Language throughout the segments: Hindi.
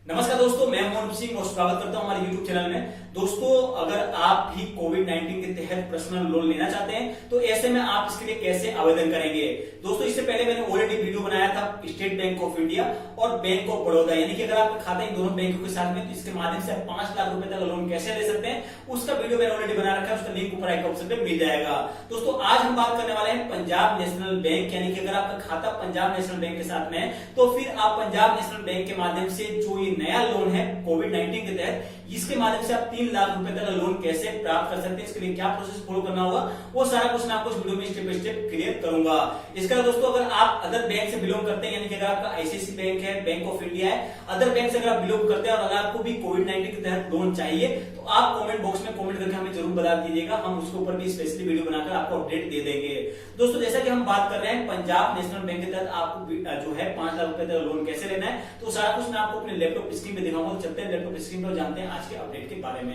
नमस्कार दोस्तों, मैं मोहन सिंह और स्वागत करता हूं हमारे YouTube चैनल में। दोस्तों, अगर आप भी कोविड-19 के तहत पर्सनल लोन लेना चाहते हैं तो ऐसे में आप इसके लिए कैसे आवेदन करेंगे। दोस्तों, इससे पहले मैंने ऑलरेडी वीडियो बनाया था स्टेट बैंक ऑफ इंडिया और बैंक ऑफ बड़ौदा, यानी कि अगर आपका खाता इन दोनों बैंकों के साथ में तो इसके माध्यम से आप 5 लाख रुपए तक का लोन कैसे ले सकते हैं, उसका वीडियो मैंने ऑलरेडी बना रखा है। उसका लिंक ऊपर आई ऑप्शन पे मिल जाएगा। दोस्तों, आज हम बात करने वाले हैं पंजाब नेशनल बैंक, यानी कि अगर आपका खाता पंजाब नेशनल बैंक के साथ में है तो फिर आप पंजाब नेशनल बैंक के माध्यम से जो ये नया लोन है कोविड-19 के तहत, इसके माध्यम से आप 3 लाख रुपए तक का लोन कैसे प्राप्त कर सकते हैं, इसके लिए क्या प्रोसेस फॉलो करना होगा, वो सारा कुछ मैं आपको इस वीडियो में स्टेप बाय स्टेप क्लियर करूंगा। इसके अलावा दोस्तों, अगर आप अदर बैंक से बिलोंग करते हैं, यानी कि अगर आपका आईसीआईसीआई बैंक है, बैंक ऑफ इंडिया है, अदर बैंक से अगर आप बिलोंग करते हैं और अगर आपको भी कोविड-19 के तहत लोन चाहिए तो आप कमेंट बॉक्स में कमेंट करके हमें जरूर बता दीजिएगा। हम उसके ऊपर भी स्पेशली वीडियो बनाकर आपको अपडेट दे देंगे। दोस्तों, जैसा कि हम बात कर रहे हैं पंजाब नेशनल बैंक के तहत आपको जो है 5 लाख रुपए तक लोन कैसे लेना है, तो सारा कुछ मैं आपको अपने लैपटॉप स्क्रीन पे दिखाऊंगा। तो चलते हैं लैपटॉप स्क्रीन पर, जानते हैं आज के अपडेट के बारे में।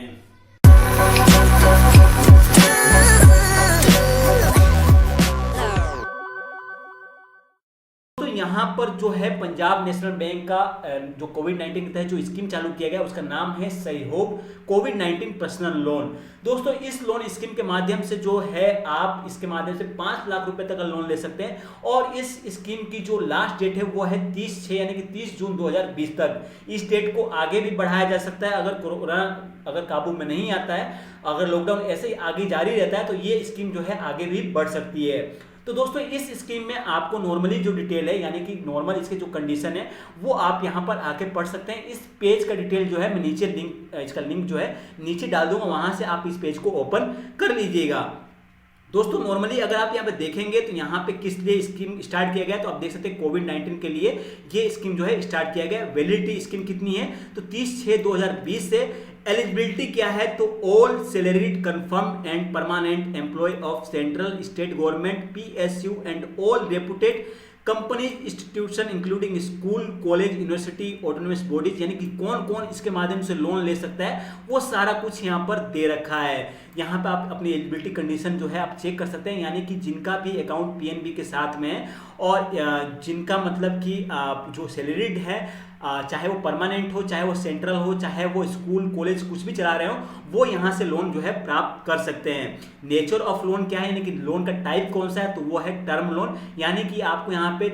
तो यहाँ पर जो है पंजाब नेशनल बैंक का जो कोविड-19 के तहत जो स्कीम चालू किया गया उसका नाम है सहयोग कोविड-19 पर्सनल लोन। दोस्तों, इस लोन स्कीम के माध्यम से जो है आप इसके माध्यम से 5 लाख रुपए तक का लोन ले सकते हैं और इस स्कीम की जो लास्ट डेट है वो है 30/6 यानी कि 30 जून 2020 तक। इस डेट को आगे भी बढ़ाया जा सकता है अगर कोरोना अगर काबू में नहीं आता है, अगर लॉकडाउन ऐसे ही आगे जारी रहता है तो ये स्कीम जो है आगे भी बढ़ सकती है। तो दोस्तों, इस स्कीम में आपको नॉर्मली जो डिटेल है, यानी कि नॉर्मल इसके जो कंडीशन है वो आप यहां पर आके पढ़ सकते हैं। इस पेज का डिटेल जो है मैं नीचे इसका लिंक जो है नीचे डाल दूंगा, वहां से आप इस पेज को ओपन कर लीजिएगा। दोस्तों, नॉर्मली अगर आप यहाँ पे देखेंगे तो यहाँ पे किस लिए स्कीम स्टार्ट किया गया, तो आप देख सकते हैं कोविड-19 के लिए ये स्कीम जो है स्टार्ट किया गया। वैलिडिटी स्कीम कितनी है, तो 30/6/2020 से। एलिजिबिलिटी क्या है, तो all salaried confirm and permanent employee of central state government PSU and all reputed companies institution including school college university autonomous bodies, यानी कि कौन कौन इसके माध्यम से लोन ले सकता है वो सारा कुछ यहाँ पर दे रखा है। यहाँ पे आप अपनी एलिजिबिलिटी कंडीशन जो है आप चेक कर सकते हैं, यानी कि जिनका भी अकाउंट पीएनबी के साथ में है और जिनका मतलब कि जो सैलरीड है, चाहे वो परमानेंट हो, चाहे वो सेंट्रल हो, चाहे वो स्कूल कॉलेज कुछ भी चला रहे हो, वो यहाँ से लोन जो है प्राप्त कर सकते हैं। नेचर ऑफ लोन क्या है, यानी कि लोन का टाइप कौन सा है, तो वो है टर्म लोन, यानी कि आपको यहाँ पे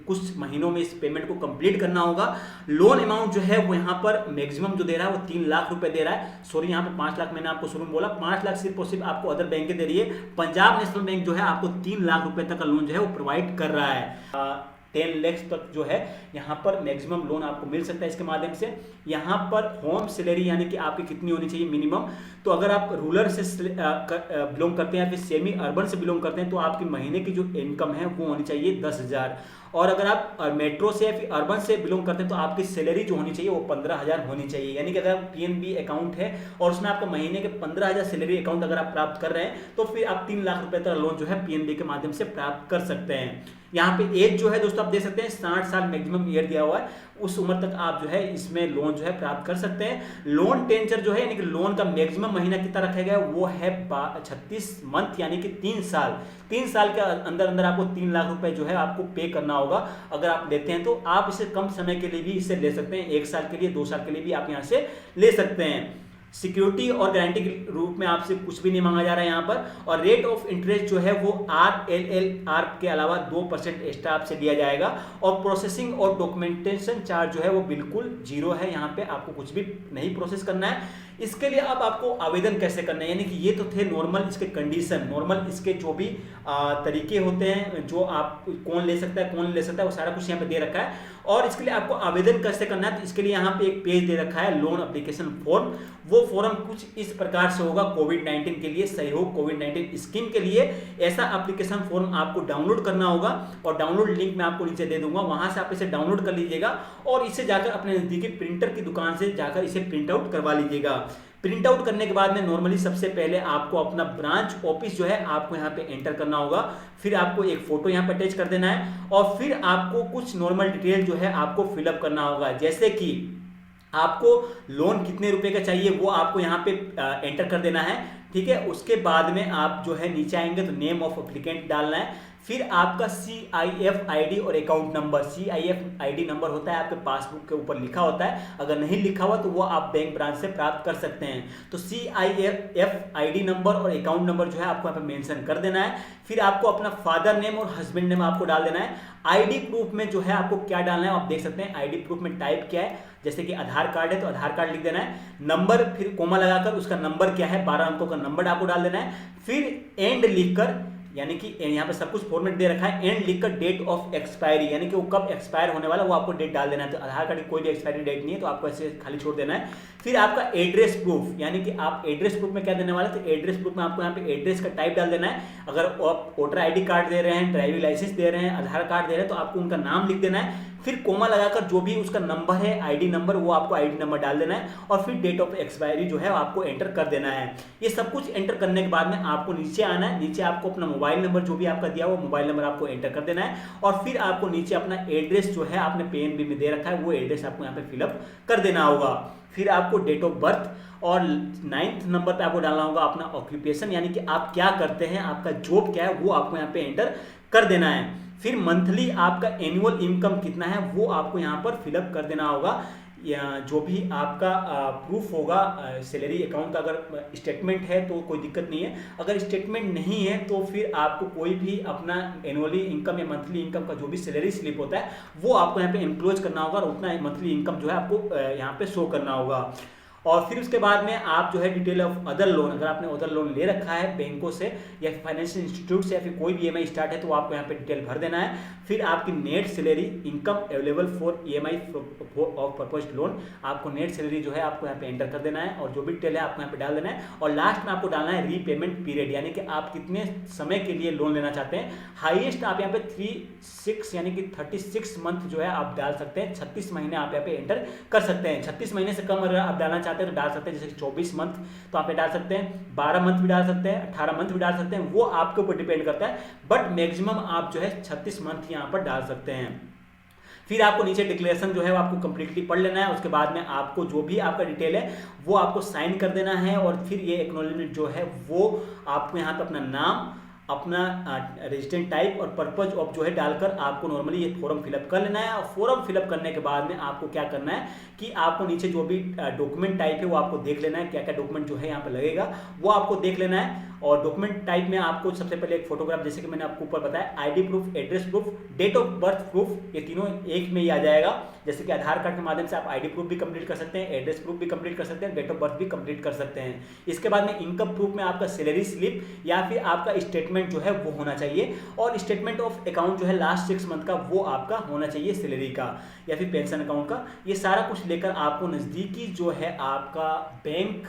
कुछ महीनों में इस पेमेंट को कंप्लीट करना होगा। लोन अमाउंट जो है वो यहाँ पर मैक्सिमम जो दे रहा है वो 3 लाख रुपए दे रहा है। सॉरी, यहाँ पे 5 लाख मैंने आपको शुरू में बोला, 5 लाख सिर्फ और सिर्फ आपको अदर बैंक दे रही है। पंजाब नेशनल बैंक जो है आपको 3 लाख रुपए तक का लोन जो है वो प्रोवाइड कर रहा है। 10 लाख तक जो है यहाँ पर मैक्सिमम लोन आपको मिल सकता है इसके माध्यम से। यहाँ पर होम सैलरी यानी कि आपकी कितनी होनी चाहिए मिनिमम, तो अगर आप रूरल से बिलोंग करते हैं या फिर सेमी अर्बन से बिलोंग करते हैं तो आपकी महीने की जो इनकम है वो होनी चाहिए 10,000, और अगर आप मेट्रो से या फिर अर्बन से बिलोंग करते हैं तो आपकी सैलरी जो होनी चाहिए वो 15,000 होनी चाहिए। यानी कि अगर पीएनबी अकाउंट है और उसमें आपको महीने के 15,000 सैलरी अकाउंट अगर आप प्राप्त कर रहे हैं तो फिर आप 3 लाख रुपए तक लोन जो है पीएनबी के माध्यम से प्राप्त कर सकते हैं। यहाँ पे एज जो है दोस्तों आप देख सकते हैं 60 साल मैक्सिमम ईयर दिया हुआ है, उस उम्र तक आप जो है इसमें लोन जो है प्राप्त कर सकते हैं। लोन टेंचर जो है यानी कि लोन का मैक्सिमम महीना कितना रखा गया है वो है 36 मंथ, यानी कि 3 साल। 3 साल के अंदर अंदर आपको 3 लाख रुपए जो है आपको पे करना होगा। अगर आप लेते हैं तो आप इसे कम समय के लिए भी इसे ले सकते हैं, 1 साल के लिए, 2 साल के लिए भी आप यहाँ से ले सकते हैं। सिक्योरिटी और गारंटी के रूप में आपसे कुछ भी नहीं मांगा जा रहा है यहाँ पर, और रेट ऑफ इंटरेस्ट जो है वो RLLR के अलावा 2% एक्स्ट्रा आपसे लिया जाएगा, और प्रोसेसिंग और डॉक्यूमेंटेशन चार्ज जो है वो बिल्कुल 0 है। यहाँ पे आपको कुछ भी नहीं प्रोसेस करना है। इसके लिए अब आपको आवेदन कैसे करना है, यानी कि ये तो थे नॉर्मल इसके कंडीशन, नॉर्मल इसके जो भी तरीके होते हैं, जो आप कौन ले सकता है कौन ले सकता है वो सारा कुछ यहाँ पे दे रखा है। और इसके लिए आपको आवेदन कैसे करना है, तो इसके लिए यहाँ पे एक पेज दे रखा है लोन एप्लीकेशन फॉर्म। वो फॉर्म कुछ इस प्रकार से होगा कोविड-19 के लिए, सहयोग कोविड-19 स्कीम के लिए। ऐसा एप्लीकेशन फॉर्म आपको डाउनलोड करना होगा और डाउनलोड लिंक मैं आपको नीचे दे दूंगा, वहां से आप इसे डाउनलोड कर लीजिएगा और इसे जाकर अपने नजदीकी प्रिंटर की दुकान से जाकर इसे प्रिंट आउट करवा लीजिएगा। प्रिंट आउट करने के बाद में नॉर्मली सबसे पहले आपको अपना ब्रांच ऑफिस जो है आपको यहाँ पे एंटर करना होगा, फिर आपको एक फोटो यहाँ पे अटैच कर देना है और फिर आपको कुछ नॉर्मल डिटेल जो है आपको फिलअप करना होगा, जैसे कि आपको लोन कितने रुपए का चाहिए वो आपको यहाँ पे एंटर कर देना है। ठीक है, उसके बाद में आप जो है नीचे आएंगे तो नेम ऑफ एप्लीकेंट डालना है, फिर आपका CIF ID और account number. CIF ID number होता है आपके पासबुक के ऊपर लिखा होता है, अगर नहीं लिखा हुआ तो वो आप बैंक ब्रांच से प्राप्त कर सकते हैं। तो CIF ID नंबर और अकाउंट नंबर जो है आपको यहाँ पे मेंशन कर देना है। फिर आपको अपना फादर नेम और हस्बैंड नेम आपको डाल देना है। आईडी प्रूफ में जो है आपको क्या डालना है आप देख सकते हैं। आईडी प्रूफ में टाइप क्या है, जैसे कि आधार कार्ड है तो आधार कार्ड लिख देना है, नंबर फिर कोमा लगाकर उसका नंबर क्या है 12 अंकों का नंबर आपको डाल देना है। फिर एंड लिखकर, यानी कि यहाँ पे सब कुछ फॉर्मेट दे रखा है, एंड लिखकर डेट ऑफ एक्सपायरी, यानी कि वो कब एक्सपायर होने वाला वो आपको डेट डाल देना है। तो आधार कार्ड की कोई भी एक्सपायरी डेट नहीं है तो आपको ऐसे खाली छोड़ देना है। फिर आपका एड्रेस प्रूफ, यानी कि आप एड्रेस प्रूफ में क्या देने वाले, तो एड्रेस प्रूफ में आपको यहाँ पे एड्रेस का टाइप डाल देना है। अगर आप वोटर ID कार्ड दे रहे हैं, ड्राइविंग लाइसेंस दे रहे हैं, आधार कार्ड दे रहे हैं तो आपको उनका नाम लिख देना है। फिर कोमा लगाकर जो भी उसका नंबर है ID नंबर वो आपको ID नंबर डाल देना है, और फिर डेट ऑफ एक्सपायरी जो है आपको एंटर कर देना है। ये सब कुछ एंटर करने के बाद में आपको नीचे आना है। नीचे आपको अपना मोबाइल नंबर जो भी आपका दिया वो मोबाइल नंबर आपको एंटर कर देना है, और फिर आपको नीचे अपना एड्रेस जो है आपने PNB में दे रखा है वो एड्रेस आपको यहाँ पे फिलअप कर देना होगा। फिर आपको डेट ऑफ बर्थ और 9th नंबर पे आपको डालना होगा अपना ऑक्यूपेशन, यानी कि आप क्या करते हैं, आपका जॉब क्या है वो आपको यहाँ पे एंटर कर देना है। फिर मंथली आपका एनुअल इनकम कितना है वो आपको यहाँ पर फिलअप कर देना होगा। या जो भी आपका प्रूफ होगा सैलरी अकाउंट का, अगर स्टेटमेंट है तो कोई दिक्कत नहीं है, अगर स्टेटमेंट नहीं है तो फिर आपको कोई भी अपना एनुअली इनकम या मंथली इनकम का जो भी सैलरी स्लिप होता है वो आपको यहाँ पे एनक्लोज करना होगा, और उतना मंथली इनकम जो है आपको यहाँ पे शो करना होगा। और फिर उसके बाद में आप जो है डिटेल ऑफ अदर लोन, अगर आपने अदर लोन ले रखा है बैंकों से या फाइनेंशियल इंस्टीट्यूट से या फिर कोई भी EMI स्टार्ट है तो आपको यहाँ पे डिटेल भर देना है। फिर आपकी net salary income available for EMI of purpose loan, आपको नेट सैलरी जो है आपको यहाँ पे एंटर कर देना है, और जो भी डिटेल है आपको यहाँ पे डाल देना है। और लास्ट में आपको डालना है रीपेमेंट पीरियड, यानी कि आप कितने समय के लिए लोन लेना चाहते हैं। हाईएस्ट आप यहाँ पे 36 यानी कि 36 मंथ जो है आप डाल सकते हैं, 36 महीने आप यहाँ पे एंटर कर सकते हैं। 36 महीने से कम अगर आप डालना चाहते हैं तो डाल सकते हैं, जैसे 24 मंथ तो आप डाल सकते हैं, 12 मंथ भी डाल सकते हैं, 18 मंथ भी डाल सकते हैं, वो आपके ऊपर डिपेंड करता है, बट मैक्सिमम आप जो है 36 मंथ यहाँ पर डाल सकते हैं। फिर आपको नीचे डिक्लेरेशन जो है वो आपको कंप्लीटली पढ़ लेना है। उसके बाद में आपको जो भी आपका डिटेल है वो आपको साइन कर देना है, और फिर ये एक्नॉलेजमेंट जो है वो आपको यहाँ पे अपना नाम, अपना रेजिडेंट टाइप और पर्पज ऑफ जो है डालकर आपको नॉर्मली ये फॉर्म फिलअप कर लेना है। और फॉर्म फिलअप करने के बाद में आपको क्या करना है कि आपको नीचे जो भी डॉक्यूमेंट टाइप है वो आपको देख लेना है, क्या क्या डॉक्यूमेंट जो है यहाँ पे लगेगा वो आपको देख लेना है। और डॉक्यूमेंट टाइप में आपको सबसे पहले एक फोटोग्राफ, जैसे कि मैंने आपको ऊपर बताया, ID proof, address proof, date of birth proof, ये तीनों एक में ही आ जाएगा। जैसे कि आधार कार्ड के माध्यम से आप ID प्रूफ भी कंप्लीट कर सकते हैं, एड्रेस प्रूफ भी कंप्लीट कर सकते हैं, डेट ऑफ बर्थ भी कंप्लीट कर सकते हैं। इसके बाद में इनकम प्रूफ में आपका सैलरी स्लिप या फिर आपका स्टेटमेंट जो है वो होना चाहिए, और स्टेटमेंट ऑफ अकाउंट जो है लास्ट 6 मंथ का वो आपका होना चाहिए, सैलरी का या फिर पेंशन अकाउंट का। ये सारा कुछ लेकर आपको नज़दीकी जो है आपका बैंक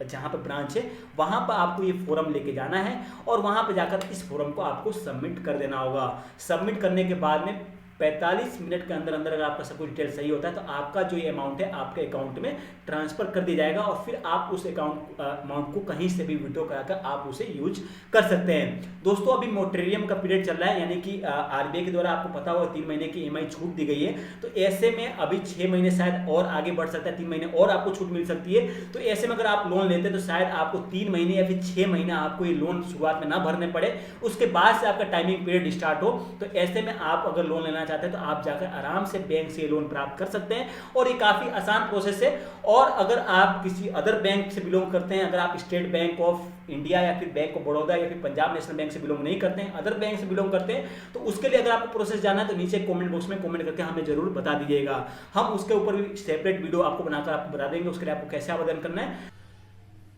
जहाँ पर ब्रांच है वहाँ पर आपको ये फॉर्म लेके जाना है, और वहाँ पर जाकर इस फॉर्म को आपको सबमिट कर देना होगा। सबमिट करने के बाद में 45 मिनट के अंदर अंदर अगर आपका सब कुछ डिटेल सही होता है तो आपका जो ये अमाउंट है आपके अकाउंट में ट्रांसफर कर दिया जाएगा, और फिर आप उस अमाउंट को कहीं से भी विड्रॉ कराकर आप उसे यूज कर सकते हैं। दोस्तों अभी मोरेटोरियम का पीरियड चल रहा है, यानी कि RBI के द्वारा आपको पता होगा 3 महीने की EMI छूट दी गई है, तो ऐसे में अभी 6 महीने शायद और आगे बढ़ सकता है, 3 महीने और आपको छूट मिल सकती है। तो ऐसे में अगर आप लोन लेते हैं तो शायद आपको 3 महीने या फिर 6 महीने आपको ये लोन शुरुआत में ना भरने पड़े, उसके बाद से आपका टाइमिंग पीरियड स्टार्ट हो। तो ऐसे में आप अगर लोन लेना चाहते हैं तो आप जाकर आराम से बैंक से लोन प्राप्त कर सकते हैं, और ये काफी आसान प्रोसेस है। और अगर आप किसी अदर बैंक से बिलोंग करते हैं, अगर आप स्टेट बैंक ऑफ इंडिया या फिर बैंक ऑफ बड़ौदा या फिर पंजाब नेशनल बैंक से बिलोंग नहीं करते हैं, अदर बैंक से बिलोंग करते हैं, तो उसके लिए अगर आपको प्रोसेस जाना है तो नीचे कमेंट बॉक्स में कमेंट करके हमें जरूर बता दीजिएगा। हम उसके ऊपर भी सेपरेट वीडियो आपको बनाकर आपको बता देंगे उसके लिए आपको कैसे आवेदन करना है।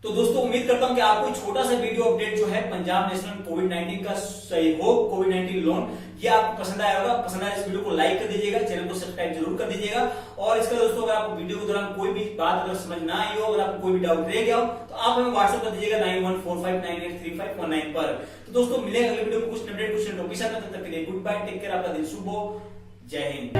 तो दोस्तों उम्मीद करता हूं कि आपको छोटा सा वीडियो अपडेट जो है पंजाब नेशनल कोविड-19 का सहयोग कोविड-19 लोन, ये आपको पसंद आया होगा। पसंद आया इस वीडियो को लाइक कर दीजिएगा, चैनल को सब्सक्राइब जरूर कर दीजिएगा। और इसका दोस्तों अगर आपको वीडियो के दौरान कोई भी बात अगर समझ ना आई हो, अगर आपको कोई भी डाउट रह गया हो तो आप हमें व्हाट्सएप कर दीजिएगा 9145983519 पर। तो दोस्तों मिलेंगे अगले वीडियो में कुछ अपडेट कुछ टॉपिक के साथ, तब तक के लिए गुड बाय, टेक केयर, आपका दिन शुभ हो, जय हिंद।